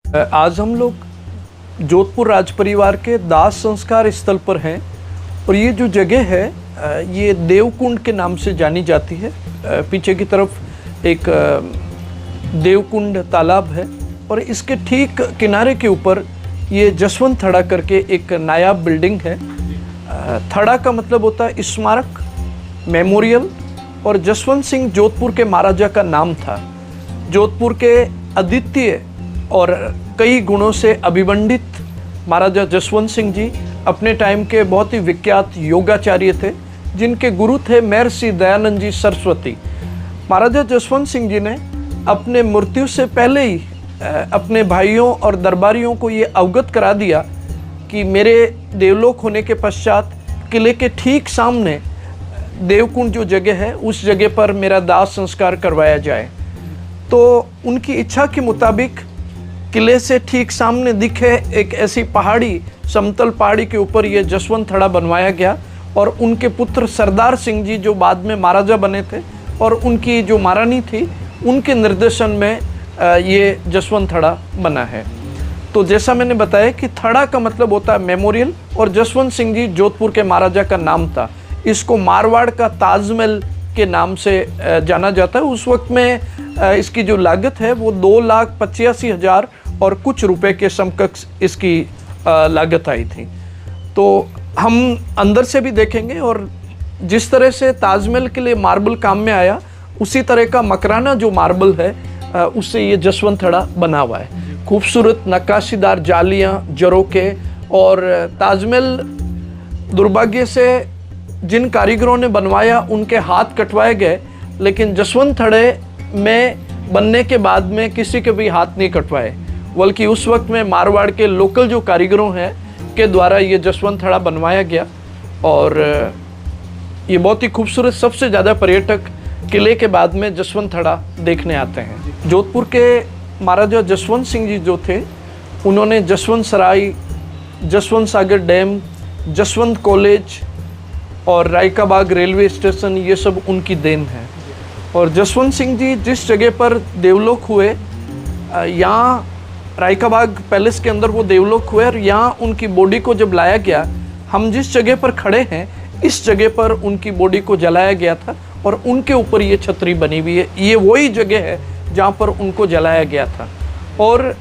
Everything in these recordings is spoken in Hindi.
आज हम लोग जोधपुर राज परिवार के दाह संस्कार स्थल पर हैं और ये जो जगह है ये देवकुंड के नाम से जानी जाती है। पीछे की तरफ एक देवकुंड तालाब है और इसके ठीक किनारे के ऊपर ये जसवंत थड़ा करके एक नायाब बिल्डिंग है। थड़ा का मतलब होता है स्मारक, मेमोरियल, और जसवंत सिंह जोधपुर के महाराजा का नाम था। जोधपुर के अद्वितीय और कई गुणों से अभिमंडित महाराजा जसवंत सिंह जी अपने टाइम के बहुत ही विख्यात योगाचार्य थे, जिनके गुरु थे महर्षि दयानंद जी सरस्वती। महाराजा जसवंत सिंह जी ने अपने मृत्यु से पहले ही अपने भाइयों और दरबारियों को ये अवगत करा दिया कि मेरे देवलोक होने के पश्चात किले के ठीक सामने देवकुंड जो जगह है उस जगह पर मेरा दाह संस्कार करवाया जाए। तो उनकी इच्छा के मुताबिक किले से ठीक सामने दिखे एक ऐसी पहाड़ी, समतल पहाड़ी के ऊपर ये जसवंत थड़ा बनवाया गया और उनके पुत्र सरदार सिंह जी जो बाद में महाराजा बने थे और उनकी जो महारानी थी उनके निर्देशन में ये जसवंत थड़ा बना है। तो जैसा मैंने बताया कि थड़ा का मतलब होता है मेमोरियल और जसवंत सिंह जी जोधपुर के महाराजा का नाम था। इसको मारवाड़ का ताजमहल के नाम से जाना जाता है। उस वक्त में इसकी जो लागत है वो 2,85,000 और कुछ रुपए के समकक्ष इसकी लागत आई थी। तो हम अंदर से भी देखेंगे और जिस तरह से ताजमहल के लिए मार्बल काम में आया उसी तरह का मकराना जो मार्बल है उससे ये जसवंत थड़ा बना हुआ है। खूबसूरत नक्काशीदार जालियाँ, जरोके, और ताजमहल दुर्भाग्य से जिन कारीगरों ने बनवाया उनके हाथ कटवाए गए, लेकिन जसवंत थड़े में बनने के बाद में किसी के भी हाथ नहीं कटवाए, बल्कि उस वक्त में मारवाड़ के लोकल जो कारीगरों हैं के द्वारा ये जसवंत थड़ा बनवाया गया। और ये बहुत ही खूबसूरत, सबसे ज़्यादा पर्यटक किले के बाद में जसवंत थड़ा देखने आते हैं। जोधपुर के महाराजा जसवंत सिंह जी जो थे उन्होंने जसवंत सराय, जसवंत सागर डैम, जसवंत कॉलेज और रायका बाग रेलवे स्टेशन, ये सब उनकी देन है। और जसवंत सिंह जी जिस जगह पर देवलोक हुए, यहाँ रायका बाग पैलेस के अंदर वो देवलोक हुए और यहाँ उनकी बॉडी को जब लाया गया, हम जिस जगह पर खड़े हैं इस जगह पर उनकी बॉडी को जलाया गया था और उनके ऊपर ये छतरी बनी हुई है। ये वही जगह है जहाँ पर उनको जलाया गया था। और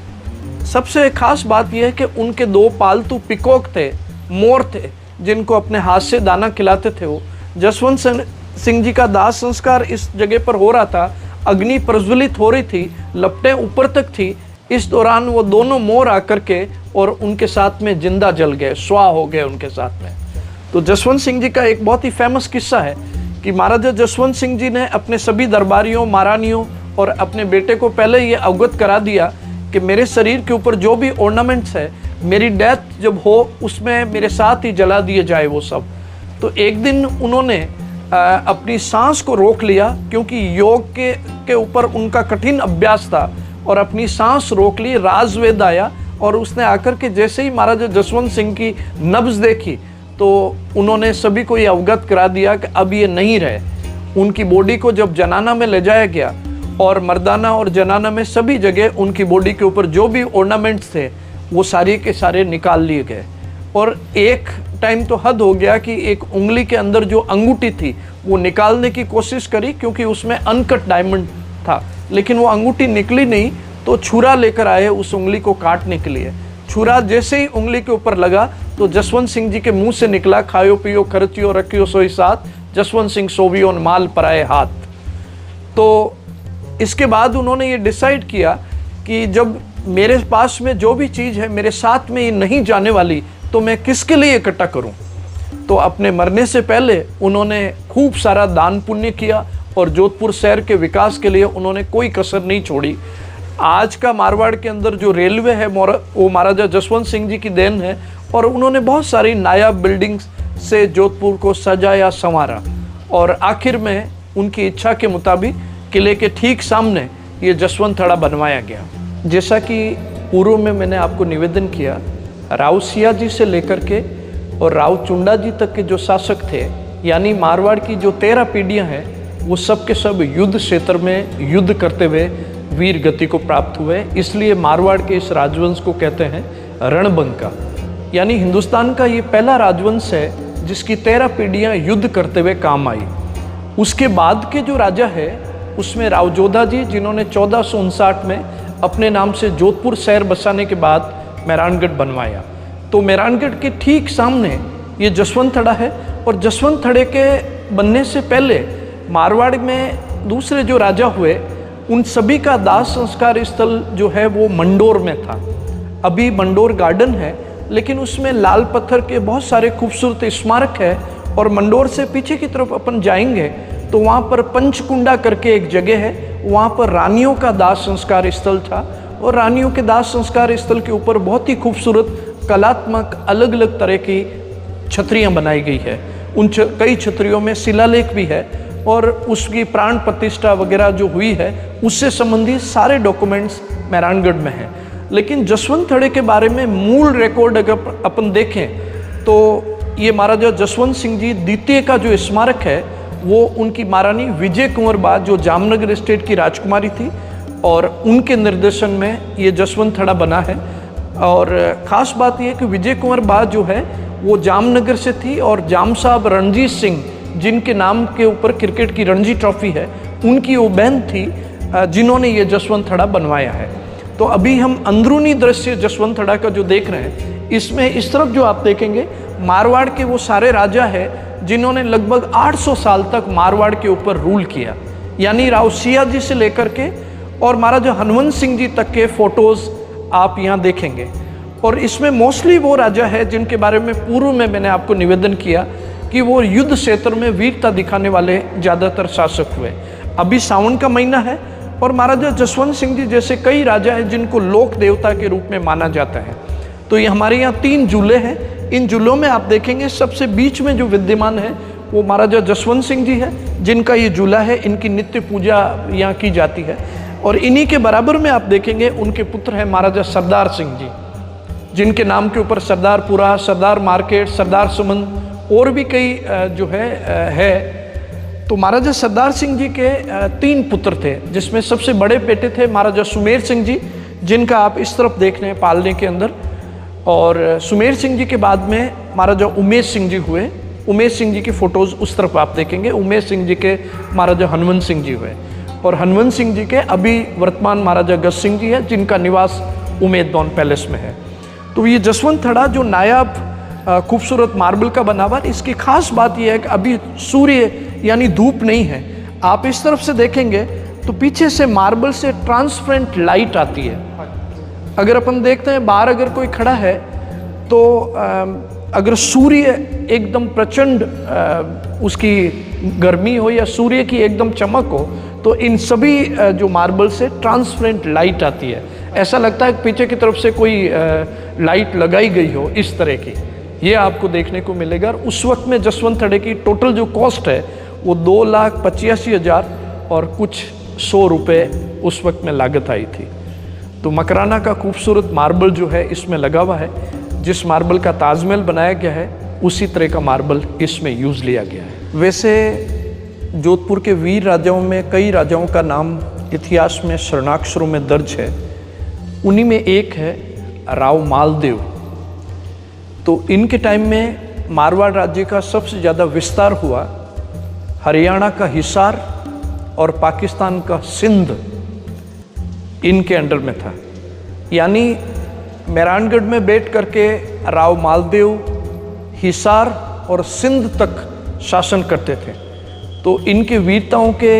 सबसे खास बात यह है कि उनके 2 पालतू पिकॉक थे, मोर थे, जिनको अपने हाथ से दाना खिलाते थे वो। जसवंत सिंह जी का दाह संस्कार इस जगह पर हो रहा था, अग्नि प्रज्वलित हो रही थी, लपटें ऊपर तक थी। इस दौरान वो दोनों मोर आकर के और उनके साथ में जिंदा जल गए, स्वाह हो गए उनके साथ में। तो जसवंत सिंह जी का एक बहुत ही फेमस किस्सा है कि महाराजा जसवंत सिंह जी ने अपने सभी दरबारियों, महारानियों और अपने बेटे को पहले ये अवगत करा दिया कि मेरे शरीर के ऊपर जो भी ऑर्नामेंट्स है, मेरी डेथ जब हो उसमें मेरे साथ ही जला दिए जाए वो सब। तो एक दिन उन्होंने अपनी सांस को रोक लिया, क्योंकि योग के ऊपर उनका कठिन अभ्यास था, और अपनी सांस रोक ली। राजवेद आया और उसने आकर के जैसे ही महाराजा जसवंत सिंह की नब्ज देखी तो उन्होंने सभी को ये अवगत करा दिया कि अब ये नहीं रहे। उनकी बॉडी को जब जनाना में ले जाया गया और मर्दाना और जनाना में सभी जगह उनकी बॉडी के ऊपर जो भी ऑर्नामेंट्स थे वो सारे के सारे निकाल लिए गए। और एक टाइम तो हद हो गया कि एक उंगली के अंदर जो अंगूठी थी वो निकालने की कोशिश करी, क्योंकि उसमें अनकट डायमंड था, लेकिन वो अंगूठी निकली नहीं। तो छुरा लेकर आए उस उंगली को काटने के लिए। छुरा जैसे ही उंगली के ऊपर लगा तो जसवंत सिंह जी के मुंह से निकला, खायो पियो खर्चियो रखियो सोई साथ, जसवंत सिंह सोवियो माल पराए हाथ। तो इसके बाद उन्होंने ये डिसाइड किया कि जब मेरे पास में जो भी चीज़ है मेरे साथ में ये नहीं जाने वाली, तो मैं किसके लिए इकट्ठा करूं। तो अपने मरने से पहले उन्होंने खूब सारा दान पुण्य किया और जोधपुर शहर के विकास के लिए उन्होंने कोई कसर नहीं छोड़ी। आज का मारवाड़ के अंदर जो रेलवे है वो महाराजा जसवंत सिंह जी की देन है, और उन्होंने बहुत सारी नायाब बिल्डिंग्स से जोधपुर को सजाया संवारा, और आखिर में उनकी इच्छा के मुताबिक किले के ठीक सामने ये जसवंत थड़ा बनवाया गया। जैसा कि पूर्व में मैंने आपको निवेदन किया, राव सिया जी से लेकर के और राव चुंडा जी तक के जो शासक थे, यानी मारवाड़ की जो 13 पीढ़ियाँ हैं, वो सब के सब युद्ध क्षेत्र में युद्ध करते हुए वीर गति को प्राप्त हुए, इसलिए मारवाड़ के इस राजवंश को कहते हैं रणबंका। यानी हिंदुस्तान का ये पहला राजवंश है जिसकी 13 पीढ़ियाँ युद्ध करते हुए काम आई। उसके बाद के जो राजा है उसमें राव जोधा जी, जिन्होंने 1459 में अपने नाम से जोधपुर शहर बसाने के बाद मेहरानगढ़ बनवाया। तो मेहरानगढ़ के ठीक सामने ये जसवंतथड़ा है, और जसवंतथड़े के बनने से पहले मारवाड़ में दूसरे जो राजा हुए उन सभी का दाह संस्कार स्थल जो है वो मंडोर में था। अभी मंडोर गार्डन है, लेकिन उसमें लाल पत्थर के बहुत सारे खूबसूरत स्मारक है। और मंडोर से पीछे की तरफ अपन जाएंगे तो वहाँ पर पंचकुंडा करके एक जगह है, वहाँ पर रानियों का दाह संस्कार स्थल था। और रानियों के दाह संस्कार स्थल के ऊपर बहुत ही खूबसूरत कलात्मक अलग अलग तरह की छतरियाँ बनाई गई है। उन कई छतरियों में शिलालेख भी है, और उसकी प्राण प्रतिष्ठा वगैरह जो हुई है उससे संबंधित सारे डॉक्यूमेंट्स मेहरानगढ़ में हैं। लेकिन जसवंतथड़े के बारे में मूल रिकॉर्ड अगर अपन देखें तो ये महाराजा जसवंत सिंह जी द्वितीय का जो स्मारक है वो उनकी महारानी विजय कुंवर बा, जो जामनगर स्टेट की राजकुमारी थी, और उनके निर्देशन में ये जसवंतथड़ा बना है। और ख़ास बात यह कि विजय कुंवर बा जो है वो जामनगर से थी, और जाम साहब रणजीत सिंह, जिनके नाम के ऊपर क्रिकेट की रणजी ट्रॉफी है, उनकी वो बहन थी जिन्होंने ये जसवंतथड़ा बनवाया है। तो अभी हम अंदरूनी दृश्य जसवंतथड़ा का जो देख रहे हैं, इसमें इस तरफ जो आप देखेंगे मारवाड़ के वो सारे राजा हैं जिन्होंने लगभग 800 साल तक मारवाड़ के ऊपर रूल किया। यानी राव सिया जी से लेकर के और महाराजा हनुमंत सिंह जी तक के फोटोज़ आप यहाँ देखेंगे। और इसमें मोस्टली वो राजा है जिनके बारे में पूर्व में मैंने आपको निवेदन किया कि वो युद्ध क्षेत्र में वीरता दिखाने वाले ज़्यादातर शासक हुए। अभी सावन का महीना है, और महाराजा जसवंत सिंह जी जैसे कई राजा हैं जिनको लोक देवता के रूप में माना जाता है। तो ये हमारे यहाँ 3 जूले हैं। इन जूलों में आप देखेंगे सबसे बीच में जो विद्यमान है वो महाराजा जसवंत सिंह जी है, जिनका ये जूला है। इनकी नित्य पूजा यहाँ की जाती है। और इन्हीं के बराबर में आप देखेंगे उनके पुत्र हैं महाराजा सरदार सिंह जी, जिनके नाम के ऊपर सरदारपुरा, सरदार मार्केट, सरदार सुमन और भी कई जो है। तो महाराजा सरदार सिंह जी के 3 पुत्र थे, जिसमें सबसे बड़े बेटे थे महाराजा सुमेर सिंह जी, जिनका आप इस तरफ देख रहे हैं पालने के अंदर। और सुमेर सिंह जी के बाद में महाराजा उमेश सिंह जी हुए। उमेश सिंह जी की फ़ोटोज़ उस तरफ आप देखेंगे। उमेश सिंह जी के महाराजा हनुमंत सिंह जी हुए, और हनुमंत सिंह जी के अभी वर्तमान महाराजा गज सिंह जी है, जिनका निवास उमेद भवन पैलेस में है। तो ये जसवंतथड़ा जो नायाब खूबसूरत मार्बल का बना हुआ, इसकी खास बात यह है कि अभी सूर्य यानी धूप नहीं है। आप इस तरफ से देखेंगे तो पीछे से मार्बल से ट्रांसपेरेंट लाइट आती है। अगर अपन देखते हैं बाहर अगर कोई खड़ा है तो अगर सूर्य एकदम प्रचंड उसकी गर्मी हो या सूर्य की एकदम चमक हो, तो इन सभी जो मार्बल से ट्रांसपेरेंट लाइट आती है। ऐसा लगता है कि पीछे की तरफ से कोई लाइट लगाई गई हो, इस तरह की ये आपको देखने को मिलेगा। और उस वक्त में जसवंतथड़े की टोटल जो कॉस्ट है वो 2,85,000 और कुछ 100 रुपये उस वक्त में लागत आई थी। तो मकराना का खूबसूरत मार्बल जो है इसमें लगा हुआ है। जिस मार्बल का ताजमहल बनाया गया है उसी तरह का मार्बल इसमें यूज़ लिया गया है। वैसे जोधपुर के वीर राजाओं में कई राजाओं का नाम इतिहास में स्वर्णाक्षरों में दर्ज है। उन्हीं में एक है राव मालदेव। तो इनके टाइम में मारवाड़ राज्य का सबसे ज़्यादा विस्तार हुआ। हरियाणा का हिसार और पाकिस्तान का सिंध इनके अंडर में था। यानी मेहरानगढ़ में बैठ करके राव मालदेव हिसार और सिंध तक शासन करते थे। तो इनके वीरताओं के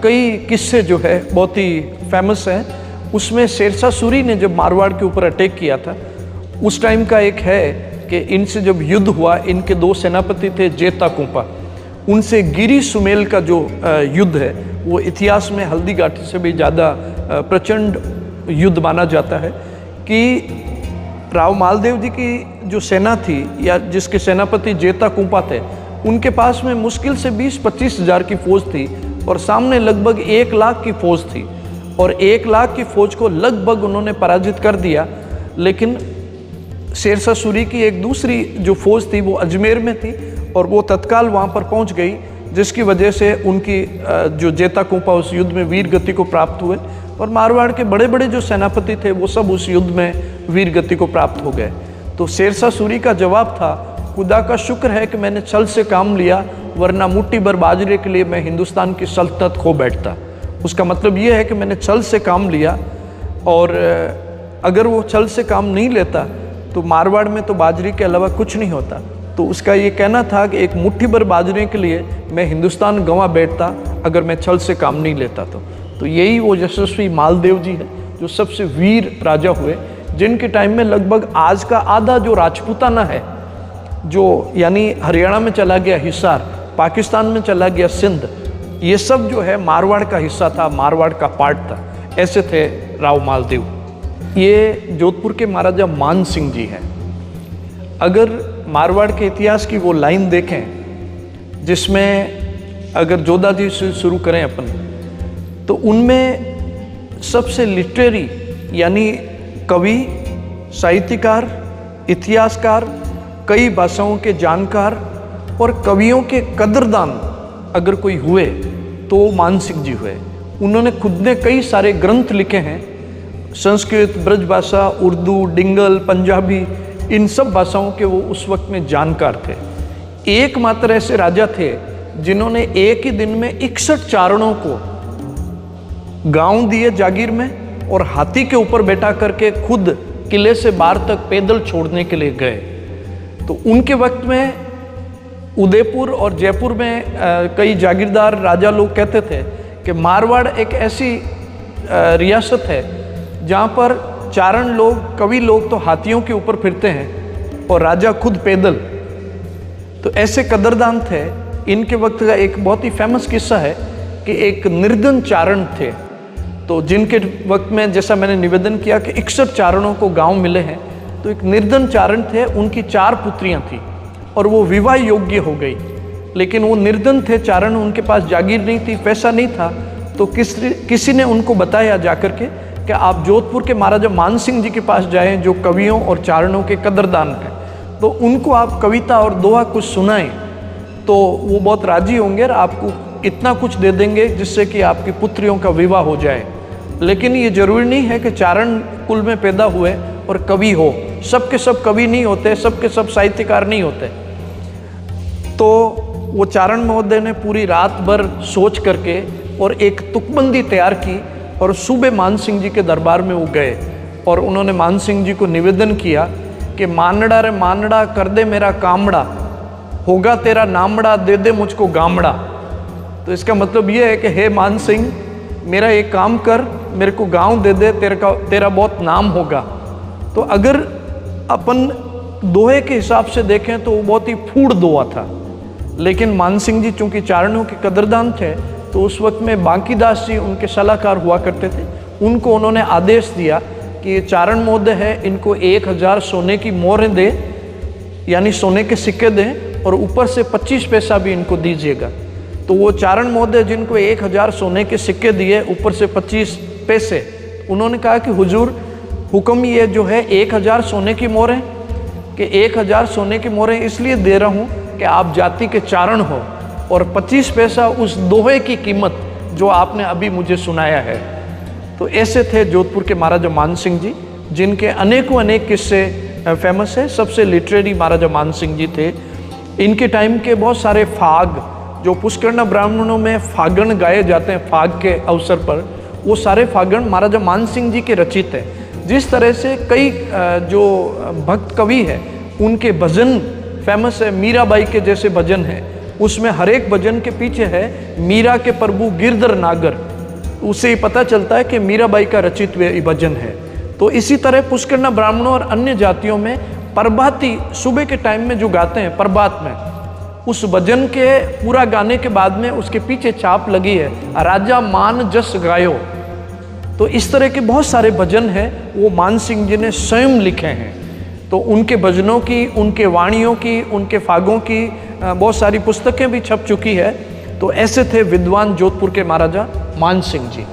कई किस्से जो है बहुत ही फेमस हैं। उसमें शेरशाह सूरी ने जब मारवाड़ के ऊपर अटैक किया था, उस टाइम का एक है कि इनसे जब युद्ध हुआ, इनके 2 सेनापति थे जेता कुंपा, उनसे गिरी सुमेल का जो युद्ध है वो इतिहास में हल्दी घाटी से भी ज़्यादा प्रचंड युद्ध माना जाता है। कि राव मालदेव जी की जो सेना थी या जिसके सेनापति जेता कुंपा थे, उनके पास में मुश्किल से 20-25 हज़ार की फ़ौज थी और सामने लगभग 1 लाख की फ़ौज थी। और 1 लाख की फ़ौज को लगभग उन्होंने पराजित कर दिया। लेकिन शेरशाह सूरी की एक दूसरी जो फ़ौज थी वो अजमेर में थी और वो तत्काल वहाँ पर पहुँच गई, जिसकी वजह से उनकी जो जेता कुंपा उस युद्ध में वीर गति को प्राप्त हुए और मारवाड़ के बड़े बड़े जो सेनापति थे वो सब उस युद्ध में वीर गति को प्राप्त हो गए। तो शेरशाह सूरी का जवाब था, खुदा का शुक्र है कि मैंने छल से काम लिया, वरना मुट्ठी भर बाजरे के लिए मैं हिंदुस्तान की सल्तनत खो बैठता। उसका मतलब ये है कि मैंने छल से काम लिया, और अगर वो छल से काम नहीं लेता तो मारवाड़ में तो बाजरे के अलावा कुछ नहीं होता। तो उसका ये कहना था कि एक मुट्ठी भर बाजरे के लिए मैं हिंदुस्तान गंवा बैठता अगर मैं छल से काम नहीं लेता। तो यही वो यशस्वी मालदेव जी है जो सबसे वीर राजा हुए, जिनके टाइम में लगभग आज का आधा जो राजपूताना है, जो यानी हरियाणा में चला गया हिसार, पाकिस्तान में चला गया सिंध, ये सब जो है मारवाड़ का हिस्सा था, मारवाड़ का पार्ट था। ऐसे थे राव मालदेव। ये जोधपुर के महाराजा मान सिंह जी हैं। अगर मारवाड़ के इतिहास की वो लाइन देखें जिसमें अगर जोधा जी से शुरू करें अपन, तो उनमें सबसे लिटरेरी यानी कवि, साहित्यकार, इतिहासकार, कई भाषाओं के जानकार और कवियों के कदरदान अगर कोई हुए तो मान सिंह जी हुए। उन्होंने खुद ने कई सारे ग्रंथ लिखे हैं, संस्कृत, ब्रज भाषा, उर्दू, डिंगल, पंजाबी, इन सब भाषाओं के वो उस वक्त में जानकार थे। एकमात्र ऐसे राजा थे जिन्होंने एक ही दिन में 61 चारणों को गांव दिए जागीर में, और हाथी के ऊपर बैठा करके खुद किले से बाहर तक पैदल छोड़ने के लिए गए। तो उनके वक्त में उदयपुर और जयपुर में कई जागीरदार राजा लोग कहते थे कि मारवाड़ एक ऐसी रियासत है जहाँ पर चारण लोग, कवि लोग तो हाथियों के ऊपर फिरते हैं और राजा खुद पैदल। तो ऐसे कदरदान थे। इनके वक्त का एक बहुत ही फेमस किस्सा है कि एक निर्धन चारण थे, तो जिनके वक्त में जैसा मैंने निवेदन किया कि 61 चारणों को गांव मिले हैं, तो एक निर्धन चारण थे, उनकी 4 पुत्रियां थी और वो विवाह योग्य हो गई, लेकिन वो निर्धन थे चारण, उनके पास जागीर नहीं थी, पैसा नहीं था। तो किसी ने उनको बताया जाकर के कि आप जोधपुर के महाराजा मान सिंह जी के पास जाएं जो कवियों और चारणों के कदरदान हैं, तो उनको आप कविता और दोहा कुछ सुनाएं तो वो बहुत राजी होंगे और आपको इतना कुछ दे देंगे जिससे कि आपकी पुत्रियों का विवाह हो जाए। लेकिन ये जरूरी नहीं है कि चारण कुल में पैदा हुए और कवि हो, सबके सब कवि नहीं होते, सबके सब साहित्यकार नहीं होते। तो वो चारण महोदय ने पूरी रात भर सोच करके और एक तुकबंदी तैयार की और सुबह मान सिंह जी के दरबार में वो गए और उन्होंने मान सिंह जी को निवेदन किया कि मानड़ा रे मानड़ा कर दे मेरा कामड़ा, होगा तेरा नामड़ा दे दे मुझको गामड़ा। तो इसका मतलब ये है कि हे मान सिंह, मेरा एक काम कर, मेरे को गांव दे दे, तेरा बहुत नाम होगा। तो अगर अपन दोहे के हिसाब से देखें तो वो बहुत ही फूड़ दोहा था, लेकिन मान सिंह जी चूंकि चारणों के कदरदान थे तो उस वक्त में बांकीदास जी उनके सलाहकार हुआ करते थे। उनको उन्होंने आदेश दिया कि ये चारण महोदय है, इनको 1000 सोने की मोहरें दे, यानी सोने के सिक्के दें और ऊपर से 25 पैसा भी इनको दीजिएगा। तो वो चारण महोदय जिनको 1000 सोने के सिक्के दिए, ऊपर से 25 पैसे, उन्होंने कहा कि हुजूर हुक्म ये जो है 1000 सोने की मोहरें, कि 1000 सोने की मोहरें इसलिए दे रहा हूँ कि आप जाति के चारण हो, और 25 पैसा उस दोहे की कीमत जो आपने अभी मुझे सुनाया है। तो ऐसे थे जोधपुर के महाराजा मान सिंह जी, जिनके अनेकों अनेक किस्से फेमस है। सबसे लिटरेरी महाराजा मान सिंह जी थे। इनके टाइम के बहुत सारे फाग, जो पुष्करना ब्राह्मणों में फागण गाए जाते हैं फाग के अवसर पर, वो सारे फागण महाराजा मान सिंह जी के रचित हैं। जिस तरह से कई जो भक्त कवि हैं उनके भजन फेमस है, मीराबाई के जैसे भजन हैं, उसमें हर एक भजन के पीछे है मीरा के प्रभु गिरधर नागर, उससे ही पता चलता है कि मीराबाई का रचित भजन है। तो इसी तरह पुष्करना ब्राह्मणों और अन्य जातियों में प्रभाती सुबह के टाइम में जो गाते हैं प्रभात में, उस भजन के पूरा गाने के बाद में उसके पीछे छाप लगी है राजा मान जस गायो। तो इस तरह के बहुत सारे भजन हैं वो मान सिंह जी ने स्वयं लिखे हैं। तो उनके भजनों की, उनके वाणियों की, उनके फागों की बहुत सारी पुस्तकें भी छप चुकी है। तो ऐसे थे विद्वान जोधपुर के महाराजा मान सिंह जी।